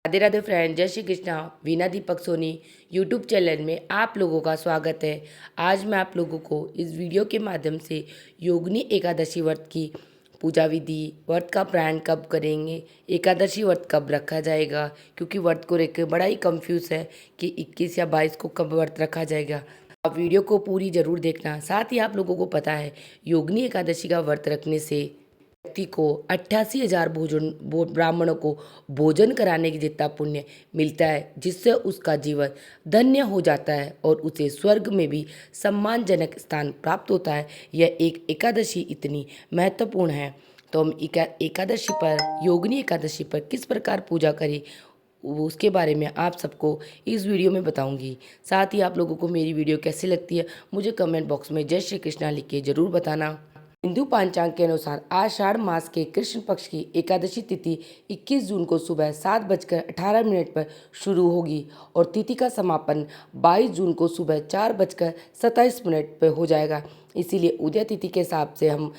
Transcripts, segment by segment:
Radhe Radhe friend, जय Shri Krishna. Veena Deepak Soni YouTube channel में आप लोगों का स्वागत है। आज मैं आप लोगों को इस वीडियो के माध्यम से योगिनी एकादशी व्रत की पूजा विधि, व्रत का प्रारंभ कब करेंगे, एकादशी व्रत कब रखा जाएगा, क्योंकि व्रत को लेकर बड़ा ही कंफ्यूज है कि 21 या 22 को कब व्रत रखा जाएगा। आप वीडियो को पूरी जरूर देखना। साथ ही आप लोगों को पता है योगिनी एकादशी का व्रत रखने से व्यक्ति को 88,000 ब्राह्मणों को भोजन कराने की जितना पुण्य मिलता है, जिससे उसका जीवन धन्य हो जाता है और उसे स्वर्ग में भी सम्मानजनक स्थान प्राप्त होता है। यह एक एकादशी इतनी महत्वपूर्ण है। तो हम एकादशी पर, योगिनी एकादशी पर किस प्रकार पूजा करें, उसके बारे में आप सबको इस वीडियो में बताऊंगी। साथ ही आप लोगों को मेरी वीडियो कैसी लगती है मुझे कमेंट बॉक्स में जय श्री कृष्णा लिख के जरूर बताना। हिंदू पंचांग के अनुसार आषाढ़ मास के कृष्ण पक्ष की एकादशी तिथि 21 जून को सुबह 7:18 पर शुरू होगी और तिथि का समापन 22 जून को सुबह 4:27 पर हो जाएगा। इसीलिए उदय तिथि के हिसाब से हम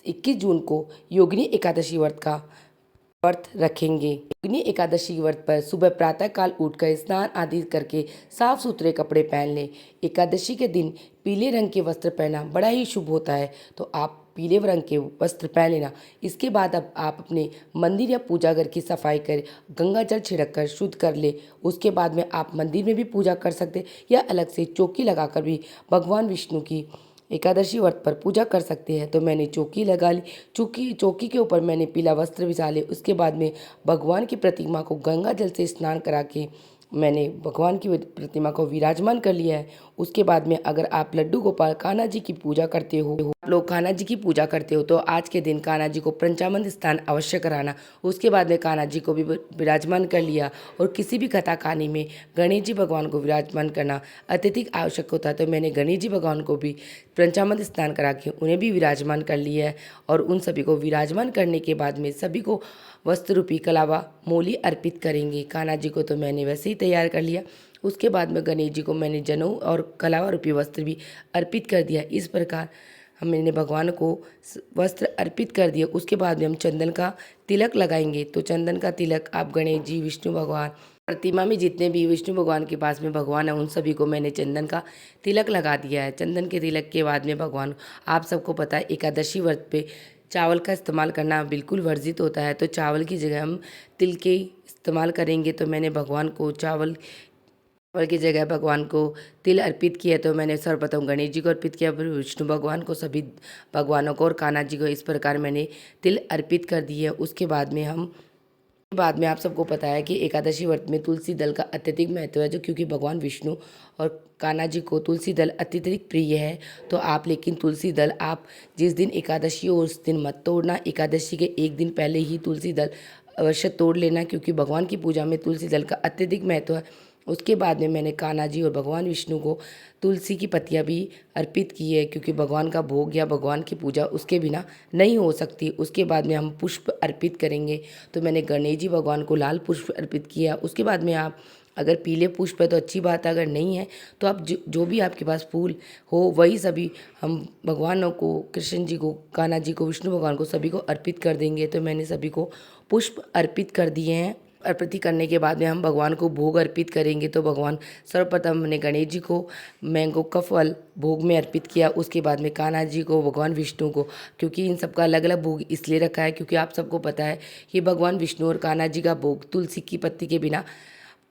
21 जून को योगिनी एकादशी व्रत रखेंगे। योगिनी एकादशी व्रत पर सुबह प्रातः काल उठकर स्नान आदि करके साफ सुथरे कपड़े पहन लें। एकादशी के दिन पीले रंग के वस्त्र पहनना बड़ा ही शुभ होता है, तो आप पीले रंग के वस्त्र पहन लेना। इसके बाद अब आप अपने मंदिर या पूजा घर की सफाई कर गंगा जल छिड़क कर शुद्ध कर ले। उसके बाद में आप मंदिर में भी पूजा कर सकते या अलग से चौकी लगाकर भी भगवान विष्णु की एकादशी व्रत पर पूजा कर सकते हैं। तो मैंने चौकी लगा ली। चौकी के ऊपर मैंने पीला वस्त्र बिछा ले। उसके बाद में भगवान की प्रतिमा को गंगा जल से स्नान करा के मैंने भगवान की प्रतिमा को विराजमान कर लिया है। उसके बाद में अगर आप लड्डू गोपाल कान्हा जी की पूजा करते हो, आप लोग कान्हा जी की पूजा करते हो, तो आज के दिन कान्हा जी को पंचामृत स्नान अवश्य कराना। उसके बाद में कान्हा जी को भी विराजमान कर लिया और किसी भी कथा कहानी में गणेश जी भगवान को विराजमान करना अत्यधिक आवश्यक होता है। तो मैंने गणेश जी भगवान को भी पंचामृत स्नान करा के उन्हें भी विराजमान कर लिया है और उन सभी को विराजमान करने के बाद में सभी को वस्त्र रूपी कलावा मोली अर्पित करेंगे। कान्हा जी को तो मैंने वैसे ही तैयार कर लिया। उसके बाद में गणेश जी को मैंने जनेऊ और कलावा रूपी वस्त्र भी अर्पित कर दिया। इस प्रकार हमने भगवान को वस्त्र अर्पित कर दिया। उसके बाद में हम चंदन का तिलक लगाएंगे। तो चंदन का तिलक आप गणेश जी, विष्णु भगवान, प्रतिमा में जितने भी विष्णु भगवान के पास में भगवान है उन सभी को मैंने चंदन का तिलक लगा दिया है। चंदन के तिलक के बाद में भगवान, आप सबको पता है एकादशी व्रत पे चावल का इस्तेमाल करना बिल्कुल वर्जित होता है, तो चावल की जगह हम तिल के इस्तेमाल करेंगे। तो मैंने भगवान को चावल की जगह भगवान को तिल अर्पित किया। तो मैंने सर्वप्रथम गणेश जी को अर्पित किया, फिर विष्णु भगवान को, सभी भगवानों को और कान्हा जी को। इस प्रकार मैंने तिल अर्पित कर दी है। उसके बाद में आप सबको पता है कि एकादशी व्रत में तुलसी दल का अत्यधिक महत्व है, जो क्योंकि भगवान विष्णु और कान्हा जी को तुलसी दल अत्यधिक प्रिय है। तो आप लेकिन तुलसी दल आप जिस दिन एकादशी हो उस दिन मत तोड़ना। एकादशी के एक दिन पहले ही तुलसी दल अवश्य तोड़ लेना, क्योंकि भगवान की पूजा में तुलसी दल का अत्यधिक महत्व है। उसके बाद में मैंने कान्हा जी और भगवान विष्णु को तुलसी की पत्तियां भी अर्पित की है, क्योंकि भगवान का भोग या भगवान की पूजा उसके बिना नहीं हो सकती। उसके बाद में हम पुष्प अर्पित करेंगे। तो मैंने गणेश जी भगवान को लाल पुष्प अर्पित किया। उसके बाद में आप अगर पीले पुष्प है तो अच्छी बात है, अगर नहीं है तो आप जो भी आपके पास फूल हो वही सभी हम भगवानों को, कृष्ण जी को, कान्हा जी को, विष्णु भगवान को, सभी को अर्पित कर देंगे। तो मैंने सभी को पुष्प अर्पित कर दिए हैं। अर्पित करने के बाद में हम भगवान को भोग अर्पित करेंगे। तो भगवान सर्वप्रथम हमने गणेश जी को मैंगो का फल भोग में अर्पित किया। उसके बाद में कान्हा जी को, भगवान विष्णु को, क्योंकि इन सबका अलग अलग भोग इसलिए रखा है क्योंकि आप सबको पता है कि भगवान विष्णु और कान्हा जी का भोग तुलसी की पत्ती के बिना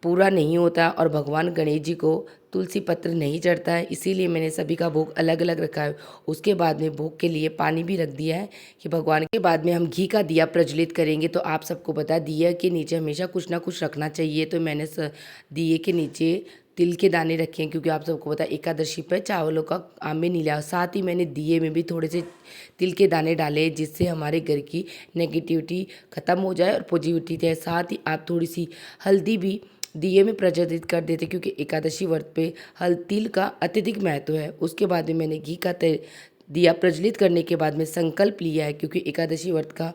पूरा नहीं होता और भगवान गणेश जी को तुलसी पत्र नहीं चढ़ता है, इसीलिए मैंने सभी का भोग अलग अलग रखा है। उसके बाद में भोग के लिए पानी भी रख दिया है कि भगवान के बाद में हम घी का दिया प्रज्वलित करेंगे। तो आप सबको पता है दिया के नीचे हमेशा कुछ ना कुछ रखना चाहिए। तो मैंने दिए के नीचे तिल के दाने रखे हैं, क्योंकि आप सबको पता है एकादशी पर चावलों का काम में नहीं लिया। साथ ही मैंने दिए में भी थोड़े से तिल के दाने डाले, जिससे हमारे घर की नेगेटिविटी ख़त्म हो जाए और पॉजिटिविटी है। साथ ही आप थोड़ी सी हल्दी भी दिए में प्रज्वलित कर देते, क्योंकि एकादशी व्रत पे तिल का अत्यधिक महत्व है। उसके बाद में मैंने घी का दिया प्रज्वलित करने के बाद में संकल्प लिया है, क्योंकि एकादशी व्रत का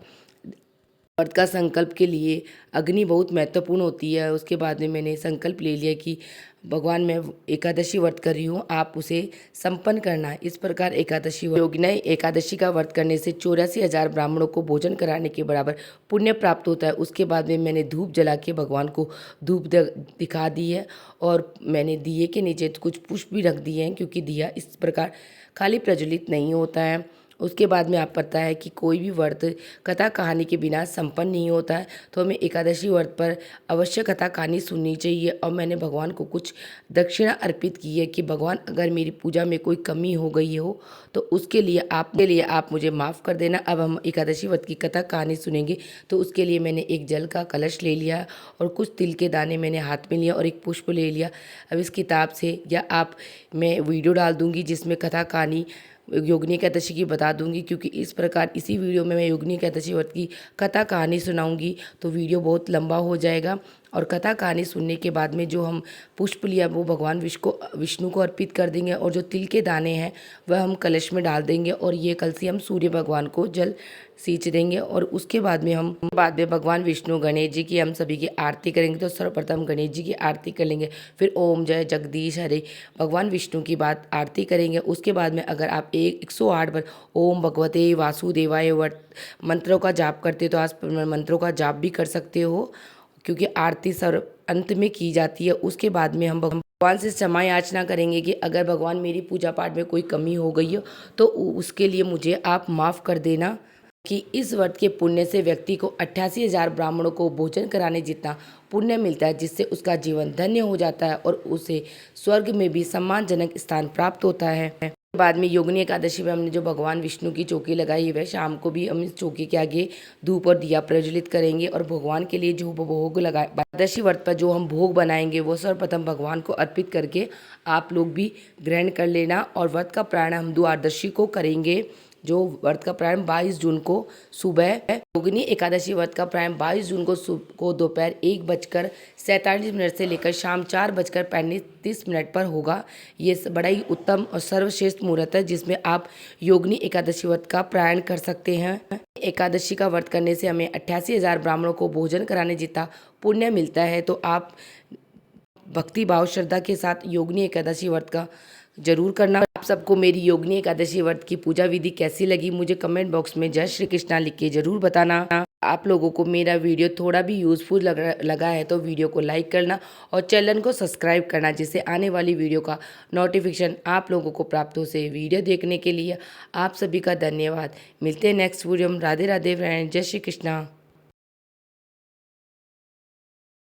व्रत का संकल्प के लिए अग्नि बहुत महत्वपूर्ण होती है। उसके बाद में मैंने संकल्प ले लिया कि भगवान मैं एकादशी व्रत कर रही हूँ, आप उसे संपन्न करना। इस प्रकार एकादशी योगिनी एकादशी का व्रत करने से 84,000 ब्राह्मणों को भोजन कराने के बराबर पुण्य प्राप्त होता है। उसके बाद में मैंने धूप जला के भगवान को धूप दिखा दी है और मैंने दिए के नीचे कुछ पुष्प भी रख दिए हैं, क्योंकि दिया इस प्रकार खाली प्रज्वलित नहीं होता है। उसके बाद में आप पता है कि कोई भी व्रत कथा कहानी के बिना संपन्न नहीं होता है, तो हमें एकादशी व्रत पर अवश्य कथा कहानी सुननी चाहिए। और मैंने भगवान को कुछ दक्षिणा अर्पित की है कि भगवान अगर मेरी पूजा में कोई कमी हो गई हो तो उसके लिए आप मुझे माफ़ कर देना। अब हम एकादशी व्रत की कथा कहानी सुनेंगे, तो उसके लिए मैंने एक जल का कलश ले लिया और कुछ तिल के दाने मैंने हाथ में लिया और एक पुष्प ले लिया। अब इस किताब से या मैं वीडियो डाल दूँगी जिसमें कथा कहानी योगिनी एकादशी की बता दूंगी, क्योंकि इस प्रकार इसी वीडियो में मैं योगिनी एकादशी व्रत की कथा कहानी सुनाऊंगी तो वीडियो बहुत लंबा हो जाएगा। और कथा कहानी सुनने के बाद में जो हम पुष्प लिया वो भगवान विष्णु को अर्पित कर देंगे, और जो तिल के दाने हैं वह हम कलश में डाल देंगे और ये कलसी हम सूर्य भगवान को जल सींच देंगे। और उसके बाद में भगवान विष्णु गणेश जी की हम सभी की आरती करेंगे। तो सर्वप्रथम गणेश जी की आरती कर लेंगे, फिर ओम जय जगदीश हरे भगवान विष्णु की बात आरती करेंगे। उसके बाद में अगर आप 108 बार ओम भगवते वासुदेवाय मंत्रों का जाप करते हो तो आज मंत्रों का जाप भी कर सकते हो, क्योंकि आरती सर्व अंत में की जाती है। उसके बाद में हम भगवान से क्षमा याचना करेंगे कि अगर भगवान मेरी पूजा पाठ में कोई कमी हो गई हो तो उसके लिए मुझे आप माफ़ कर देना। कि इस व्रत के पुण्य से व्यक्ति को 88,000 ब्राह्मणों को भोजन कराने जितना पुण्य मिलता है, जिससे उसका जीवन धन्य हो जाता है और उसे स्वर्ग में भी सम्मानजनक स्थान प्राप्त होता है। बाद में योगिनी एकादशी में हमने जो भगवान विष्णु की चौकी लगाई है, शाम को भी हम इस चौकी के आगे धूप और दिया प्रज्वलित करेंगे और भगवान के लिए जो भोग लगाए एकादशी व्रत पर जो हम भोग बनाएंगे वो सर्वप्रथम भगवान को अर्पित करके आप लोग भी ग्रहण कर लेना। और व्रत का प्रारंभ हम द्वादशी को करेंगे। जो व्रत का प्रारंभ 22 जून को सुबह योगिनी एकादशी व्रत का प्रारंभ 22 जून को दोपहर 1:47 से लेकर शाम 4:35 पर होगा। ये बड़ा ही उत्तम और सर्वश्रेष्ठ मुहूर्त है जिसमें आप योगिनी एकादशी व्रत का प्रारंभ कर सकते हैं। एकादशी का व्रत करने से हमें 88,000 ब्राह्मणों को भोजन कराने जितना पुण्य मिलता है। तो आप भक्ति भाव श्रद्धा के साथ योगिनी एकादशी व्रत का जरूर करना। आप सबको मेरी योगिनी एकादशी व्रत की पूजा विधि कैसी लगी मुझे कमेंट बॉक्स में जय श्री कृष्णा लिख के जरूर बताना। आप लोगों को मेरा वीडियो थोड़ा भी यूज़फुल लगा है तो वीडियो को लाइक करना और चैनल को सब्सक्राइब करना, जिससे आने वाली वीडियो का नोटिफिकेशन आप लोगों को प्राप्त हो। से वीडियो देखने के लिए आप सभी का धन्यवाद। मिलते हैं नेक्स्ट वीडियो में। राधे राधे फ्रेंड, जय श्री कृष्णा।